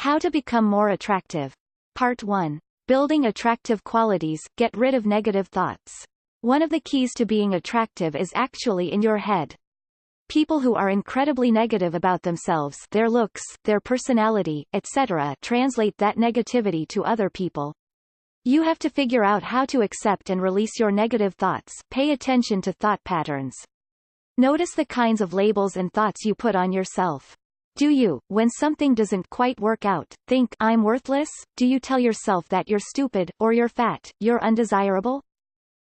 How to become more attractive. Part 1. Building attractive qualities, get rid of negative thoughts. One of the keys to being attractive is actually in your head. People who are incredibly negative about themselves, their looks, their personality, etc., translate that negativity to other people. You have to figure out how to accept and release your negative thoughts. Pay attention to thought patterns. Notice the kinds of labels and thoughts you put on yourself. Do you, when something doesn't quite work out, think, I'm worthless? Do you tell yourself that you're stupid, or you're fat, you're undesirable?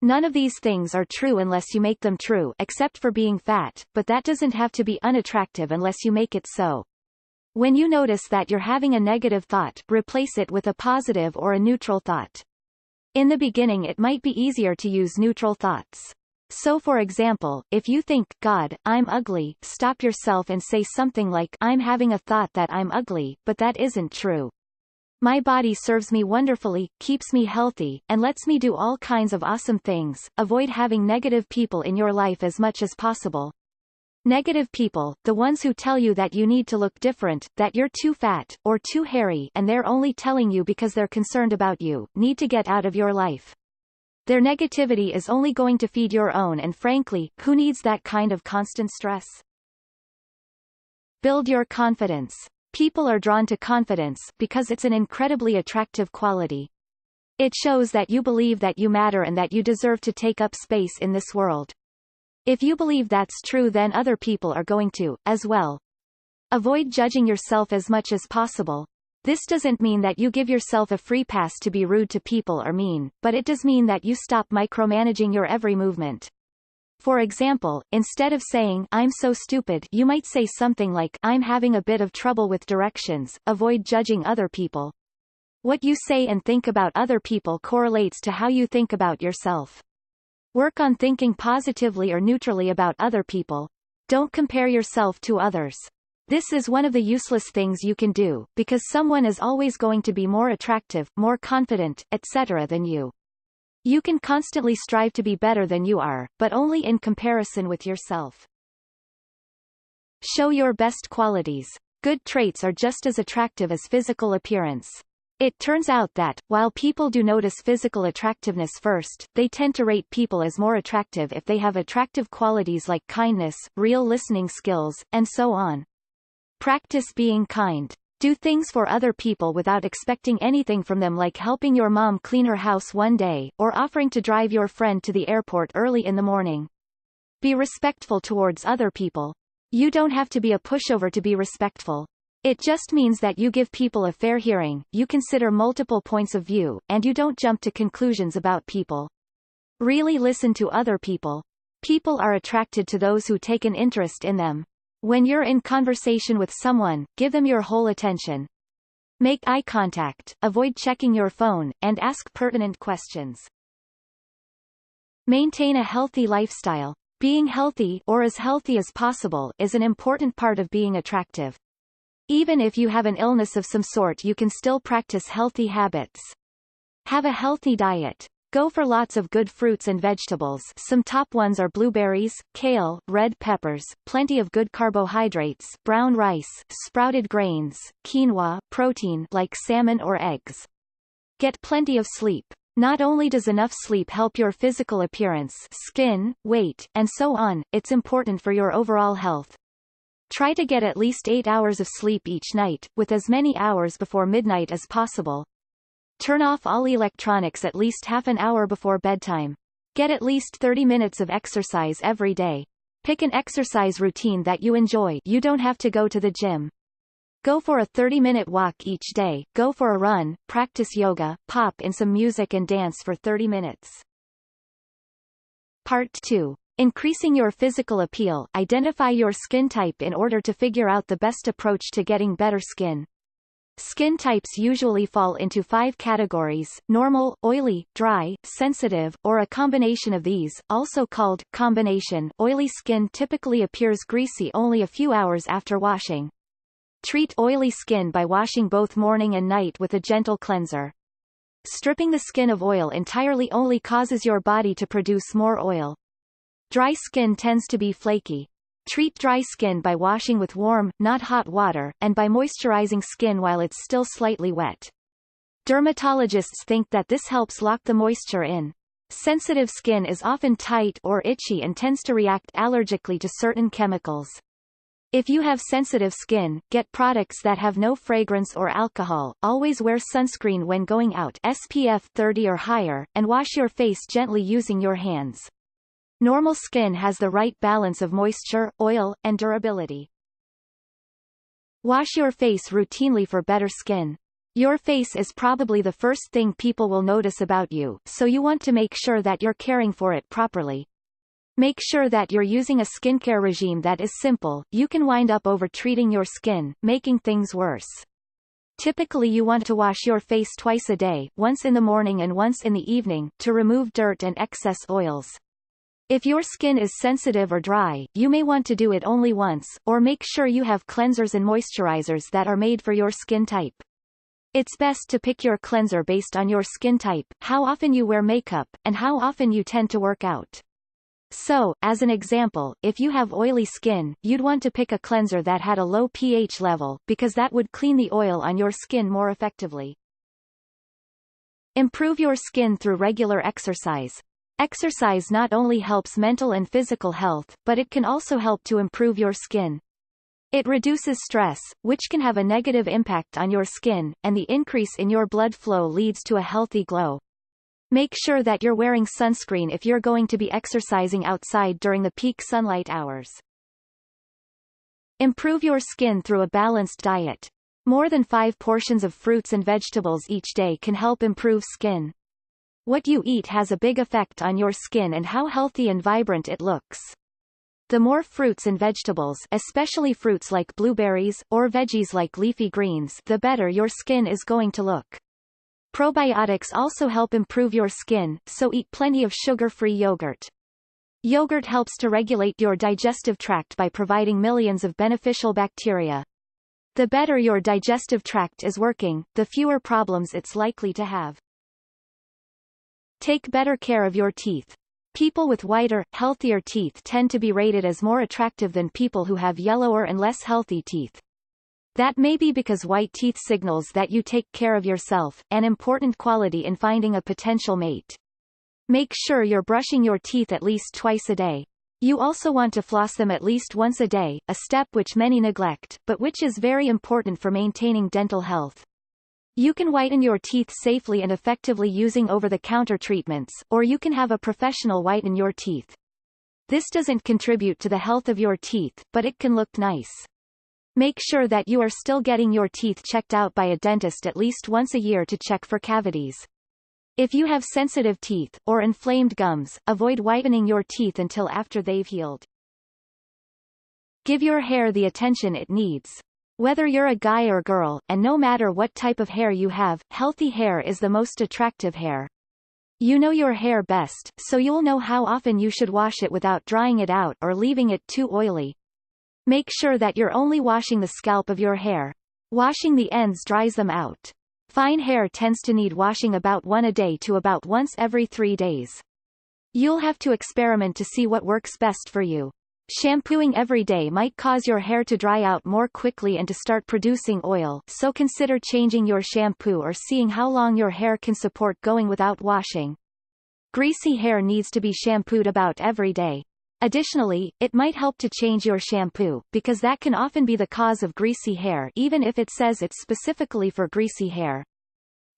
None of these things are true unless you make them true, except for being fat, but that doesn't have to be unattractive unless you make it so. When you notice that you're having a negative thought, replace it with a positive or a neutral thought. In the beginning it might be easier to use neutral thoughts. So for example, if you think, God, I'm ugly, stop yourself and say something like, I'm having a thought that I'm ugly, but that isn't true. My body serves me wonderfully, keeps me healthy, and lets me do all kinds of awesome things. Avoid having negative people in your life as much as possible. Negative people, the ones who tell you that you need to look different, that you're too fat, or too hairy, and they're only telling you because they're concerned about you, need to get out of your life. Their negativity is only going to feed your own, and frankly, who needs that kind of constant stress? Build your confidence. People are drawn to confidence because it's an incredibly attractive quality. It shows that you believe that you matter and that you deserve to take up space in this world. If you believe that's true, then other people are going to, as well. Avoid judging yourself as much as possible. This doesn't mean that you give yourself a free pass to be rude to people or mean, but it does mean that you stop micromanaging your every movement. For example, instead of saying, I'm so stupid, you might say something like, I'm having a bit of trouble with directions. Avoid judging other people. What you say and think about other people correlates to how you think about yourself. Work on thinking positively or neutrally about other people. Don't compare yourself to others. This is one of the useless things you can do, because someone is always going to be more attractive, more confident, etc. than you. You can constantly strive to be better than you are, but only in comparison with yourself. Show your best qualities. Good traits are just as attractive as physical appearance. It turns out that, while people do notice physical attractiveness first, they tend to rate people as more attractive if they have attractive qualities like kindness, real listening skills, and so on. Practice being kind. Do things for other people without expecting anything from them, like helping your mom clean her house one day, or offering to drive your friend to the airport early in the morning. Be respectful towards other people. You don't have to be a pushover to be respectful. It just means that you give people a fair hearing, you consider multiple points of view, and you don't jump to conclusions about people. Really listen to other people. People are attracted to those who take an interest in them. When you're in conversation with someone, give them your whole attention. Make eye contact, avoid checking your phone, and ask pertinent questions. Maintain a healthy lifestyle. Being healthy, or as healthy as possible, is an important part of being attractive. Even if you have an illness of some sort, you can still practice healthy habits. Have a healthy diet. Go for lots of good fruits and vegetables. Some top ones are blueberries, kale, red peppers, plenty of good carbohydrates, brown rice, sprouted grains, quinoa, protein like salmon or eggs. Get plenty of sleep. Not only does enough sleep help your physical appearance, skin, weight, and so on, it's important for your overall health. Try to get at least 8 hours of sleep each night, with as many hours before midnight as possible. Turn off all electronics at least half an hour before bedtime. Get at least 30 minutes of exercise every day. Pick an exercise routine that you enjoy. You don't have to go to the gym. Go for a 30-minute walk each day, go for a run, practice yoga, pop in some music and dance for 30 minutes. Part 2. Increasing your physical appeal. Identify your skin type in order to figure out the best approach to getting better skin. Skin types usually fall into 5 categories: normal, oily, dry, sensitive, or a combination of these, also called combination. Oily skin typically appears greasy only a few hours after washing. Treat oily skin by washing both morning and night with a gentle cleanser. Stripping the skin of oil entirely only causes your body to produce more oil. Dry skin tends to be flaky. Treat dry skin by washing with warm, not hot water, and by moisturizing skin while it's still slightly wet. Dermatologists think that this helps lock the moisture in. Sensitive skin is often tight or itchy and tends to react allergically to certain chemicals. If you have sensitive skin, get products that have no fragrance or alcohol. Always wear sunscreen when going out, SPF 30 or higher, and wash your face gently using your hands. Normal skin has the right balance of moisture, oil, and durability. Wash your face routinely for better skin. Your face is probably the first thing people will notice about you, so you want to make sure that you're caring for it properly. Make sure that you're using a skincare regime that is simple. You can wind up over-treating your skin, making things worse. Typically you want to wash your face twice a day, once in the morning and once in the evening, to remove dirt and excess oils. If your skin is sensitive or dry, you may want to do it only once, or make sure you have cleansers and moisturizers that are made for your skin type. It's best to pick your cleanser based on your skin type, how often you wear makeup, and how often you tend to work out. So, as an example, if you have oily skin, you'd want to pick a cleanser that had a low pH level, because that would clean the oil on your skin more effectively. Improve your skin through regular exercise. Exercise not only helps mental and physical health, but it can also help to improve your skin. It reduces stress, which can have a negative impact on your skin, and the increase in your blood flow leads to a healthy glow. Make sure that you're wearing sunscreen if you're going to be exercising outside during the peak sunlight hours. Improve your skin through a balanced diet. More than 5 portions of fruits and vegetables each day can help improve skin. What you eat has a big effect on your skin and how healthy and vibrant it looks. The more fruits and vegetables, especially fruits like blueberries, or veggies like leafy greens, the better your skin is going to look. Probiotics also help improve your skin, so eat plenty of sugar-free yogurt. Yogurt helps to regulate your digestive tract by providing millions of beneficial bacteria. The better your digestive tract is working, the fewer problems it's likely to have. Take better care of your teeth. People with whiter, healthier teeth tend to be rated as more attractive than people who have yellower and less healthy teeth. That may be because white teeth signals that you take care of yourself, an important quality in finding a potential mate. Make sure you're brushing your teeth at least twice a day. You also want to floss them at least once a day, a step which many neglect, but which is very important for maintaining dental health. You can whiten your teeth safely and effectively using over-the-counter treatments, or you can have a professional whiten your teeth. This doesn't contribute to the health of your teeth, but it can look nice. Make sure that you are still getting your teeth checked out by a dentist at least once a year to check for cavities. If you have sensitive teeth, or inflamed gums, avoid whitening your teeth until after they've healed. Give your hair the attention it needs. Whether you're a guy or girl, and no matter what type of hair you have, healthy hair is the most attractive hair. You know your hair best, so you'll know how often you should wash it without drying it out or leaving it too oily. Make sure that you're only washing the scalp of your hair. Washing the ends dries them out. Fine hair tends to need washing about 1 a day to about once every 3 days. You'll have to experiment to see what works best for you. Shampooing every day might cause your hair to dry out more quickly and to start producing oil, so consider changing your shampoo or seeing how long your hair can support going without washing. Greasy hair needs to be shampooed about every day. Additionally, it might help to change your shampoo, because that can often be the cause of greasy hair even if it says it's specifically for greasy hair.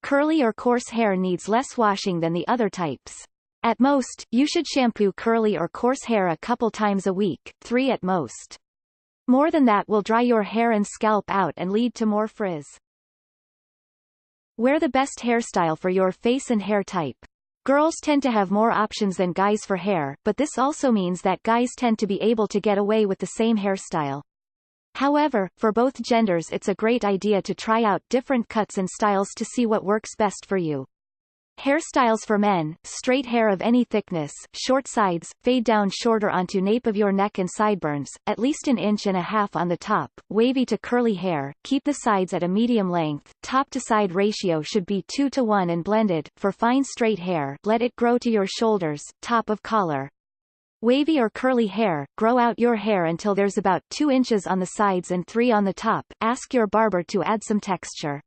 Curly or coarse hair needs less washing than the other types. At most, you should shampoo curly or coarse hair a couple times a week, 3 at most. More than that will dry your hair and scalp out and lead to more frizz. Wear the best hairstyle for your face and hair type. Girls tend to have more options than guys for hair, but this also means that guys tend to be able to get away with the same hairstyle. However, for both genders it's a great idea to try out different cuts and styles to see what works best for you. Hairstyles for men: straight hair of any thickness, short sides, fade down shorter onto nape of your neck and sideburns, at least 1.5 inches on the top, wavy to curly hair, keep the sides at a medium length, top to side ratio should be 2:1 and blended. For fine straight hair, let it grow to your shoulders, top of collar. Wavy or curly hair, grow out your hair until there's about 2 inches on the sides and 3 on the top. Ask your barber to add some texture.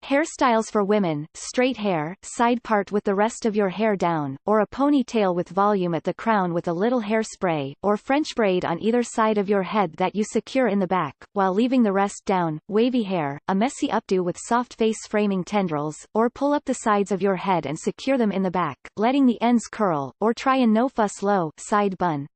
Hairstyles for women: straight hair, side part with the rest of your hair down, or a ponytail with volume at the crown with a little hairspray, or French braid on either side of your head that you secure in the back, while leaving the rest down. Wavy hair, a messy updo with soft face framing tendrils, or pull up the sides of your head and secure them in the back, letting the ends curl, or try a no-fuss low side bun.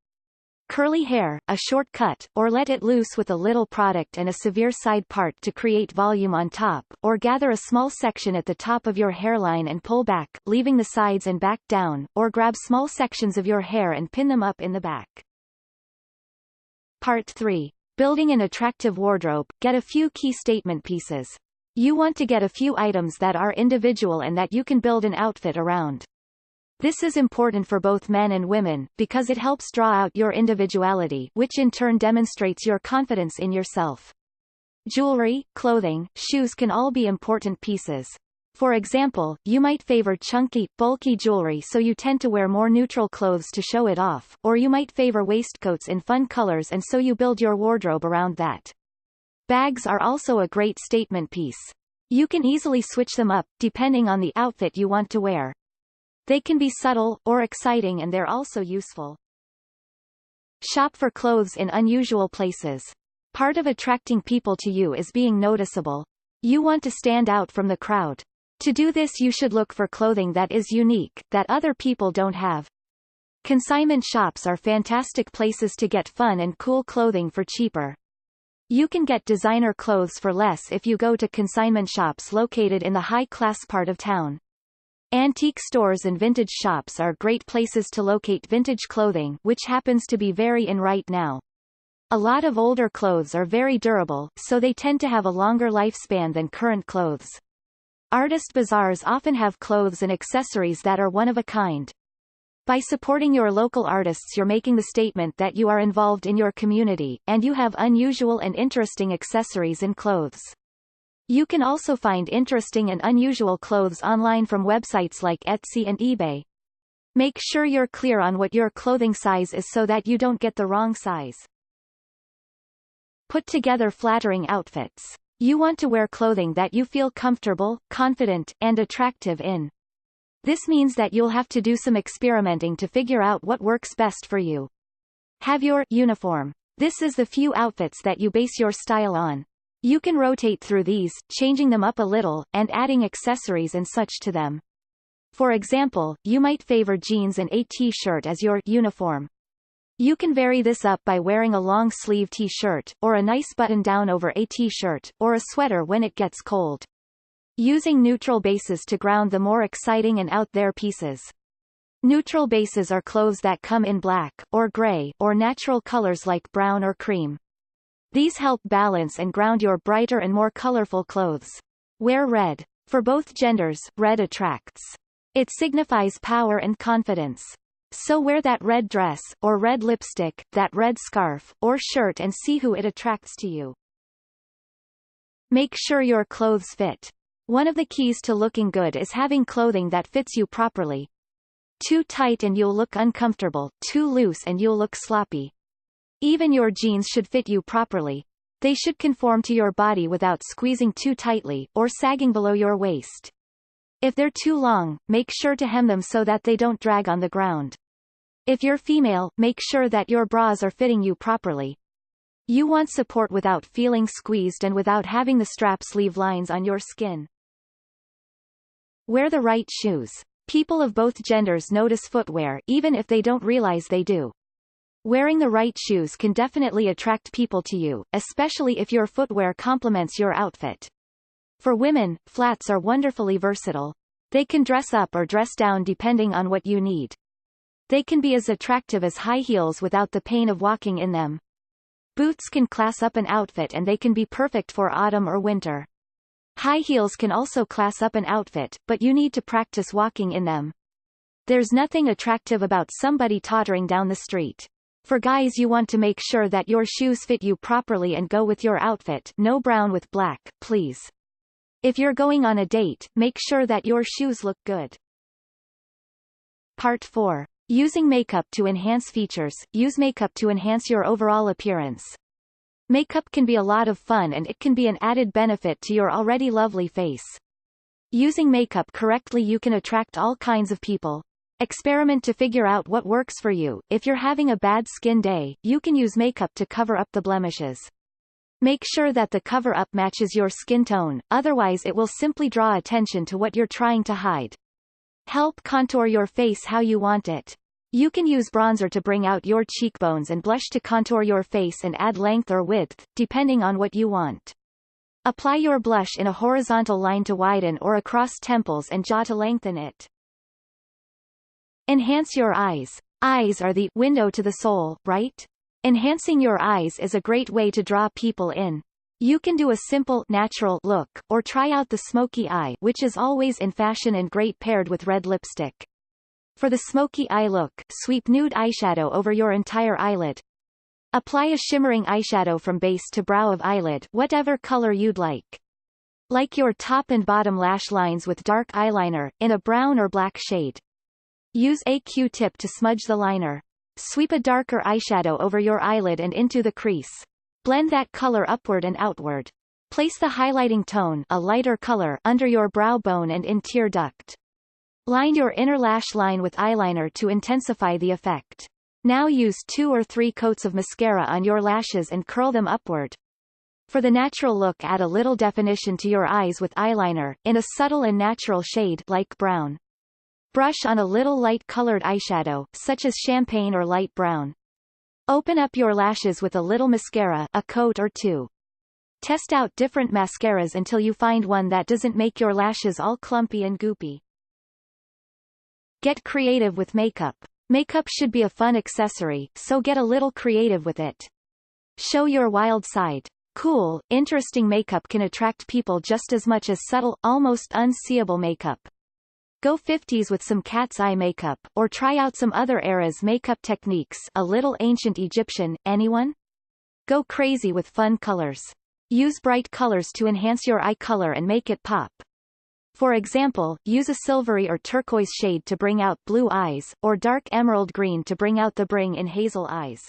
Curly hair, a short cut, or let it loose with a little product and a severe side part to create volume on top, or gather a small section at the top of your hairline and pull back, leaving the sides and back down, or grab small sections of your hair and pin them up in the back. Part 3. Building an attractive wardrobe. Get a few key statement pieces. You want to get a few items that are individual and that you can build an outfit around. This is important for both men and women, because it helps draw out your individuality, which in turn demonstrates your confidence in yourself. Jewelry, clothing, shoes can all be important pieces. For example, you might favor chunky, bulky jewelry so you tend to wear more neutral clothes to show it off, or you might favor waistcoats in fun colors and so you build your wardrobe around that. Bags are also a great statement piece. You can easily switch them up, depending on the outfit you want to wear. They can be subtle, or exciting, and they're also useful. Shop for clothes in unusual places. Part of attracting people to you is being noticeable. You want to stand out from the crowd. To do this you should look for clothing that is unique, that other people don't have. Consignment shops are fantastic places to get fun and cool clothing for cheaper. You can get designer clothes for less if you go to consignment shops located in the high-class part of town. Antique stores and vintage shops are great places to locate vintage clothing, which happens to be very in right now. A lot of older clothes are very durable, so they tend to have a longer lifespan than current clothes. Artist bazaars often have clothes and accessories that are one of a kind. By supporting your local artists, you're making the statement that you are involved in your community, and you have unusual and interesting accessories and clothes. You can also find interesting and unusual clothes online from websites like Etsy and eBay. Make sure you're clear on what your clothing size is so that you don't get the wrong size. Put together flattering outfits. You want to wear clothing that you feel comfortable, confident, and attractive in. This means that you'll have to do some experimenting to figure out what works best for you. Have your uniform. This is the few outfits that you base your style on. You can rotate through these, changing them up a little, and adding accessories and such to them. For example, you might favor jeans and a t-shirt as your uniform. You can vary this up by wearing a long-sleeve t-shirt, or a nice button-down over a t-shirt, or a sweater when it gets cold. Using neutral bases to ground the more exciting and out-there pieces. Neutral bases are clothes that come in black, or gray, or natural colors like brown or cream. These help balance and ground your brighter and more colorful clothes. Wear red. For both genders, red attracts. It signifies power and confidence. So wear that red dress, or red lipstick, that red scarf, or shirt and see who it attracts to you. Make sure your clothes fit. One of the keys to looking good is having clothing that fits you properly. Too tight and you'll look uncomfortable, too loose and you'll look sloppy. Even your jeans should fit you properly. They should conform to your body without squeezing too tightly, or sagging below your waist. If they're too long, make sure to hem them so that they don't drag on the ground. If you're female, make sure that your bras are fitting you properly. You want support without feeling squeezed and without having the straps leave lines on your skin. Wear the right shoes. People of both genders notice footwear, even if they don't realize they do. Wearing the right shoes can definitely attract people to you, especially if your footwear complements your outfit. For women, flats are wonderfully versatile. They can dress up or dress down depending on what you need. They can be as attractive as high heels without the pain of walking in them. Boots can class up an outfit and they can be perfect for autumn or winter. High heels can also class up an outfit, but you need to practice walking in them. There's nothing attractive about somebody tottering down the street. For guys, you want to make sure that your shoes fit you properly and go with your outfit. No brown with black, please. If you're going on a date, make sure that your shoes look good. Part 4. Using makeup to enhance features. Use makeup to enhance your overall appearance. Makeup can be a lot of fun and it can be an added benefit to your already lovely face. Using makeup correctly, you can attract all kinds of people. Experiment to figure out what works for you. If you're having a bad skin day, you can use makeup to cover up the blemishes. Make sure that the cover-up matches your skin tone, otherwise it will simply draw attention to what you're trying to hide. Help contour your face how you want it. You can use bronzer to bring out your cheekbones and blush to contour your face and add length or width, depending on what you want. Apply your blush in a horizontal line to widen or across temples and jaw to lengthen it. Enhance your eyes. Eyes are the window to the soul, right? Enhancing your eyes is a great way to draw people in. You can do a simple, natural look, or try out the smoky eye, which is always in fashion and great paired with red lipstick. For the smoky eye look, sweep nude eyeshadow over your entire eyelid. Apply a shimmering eyeshadow from base to brow of eyelid, whatever color you'd like. Like your top and bottom lash lines with dark eyeliner, in a brown or black shade. Use a Q-tip to smudge the liner. Sweep a darker eyeshadow over your eyelid and into the crease. Blend that color upward and outward. Place the highlighting tone, a lighter color, under your brow bone and in tear duct. Line your inner lash line with eyeliner to intensify the effect. Now use 2 or 3 coats of mascara on your lashes and curl them upward. For the natural look, add a little definition to your eyes with eyeliner, in a subtle and natural shade, like brown. Brush on a little light-colored eyeshadow, such as champagne or light brown. Open up your lashes with a little mascara, a coat or 2. Test out different mascaras until you find one that doesn't make your lashes all clumpy and goopy. Get creative with makeup. Makeup should be a fun accessory, so get a little creative with it. Show your wild side. Cool, interesting makeup can attract people just as much as subtle, almost unseeable makeup. Go 50s with some cat's eye makeup, or try out some other era's makeup techniques, a little ancient Egyptian, anyone? Go crazy with fun colors. Use bright colors to enhance your eye color and make it pop. For example, use a silvery or turquoise shade to bring out blue eyes, or dark emerald green to bring out the bring in hazel eyes.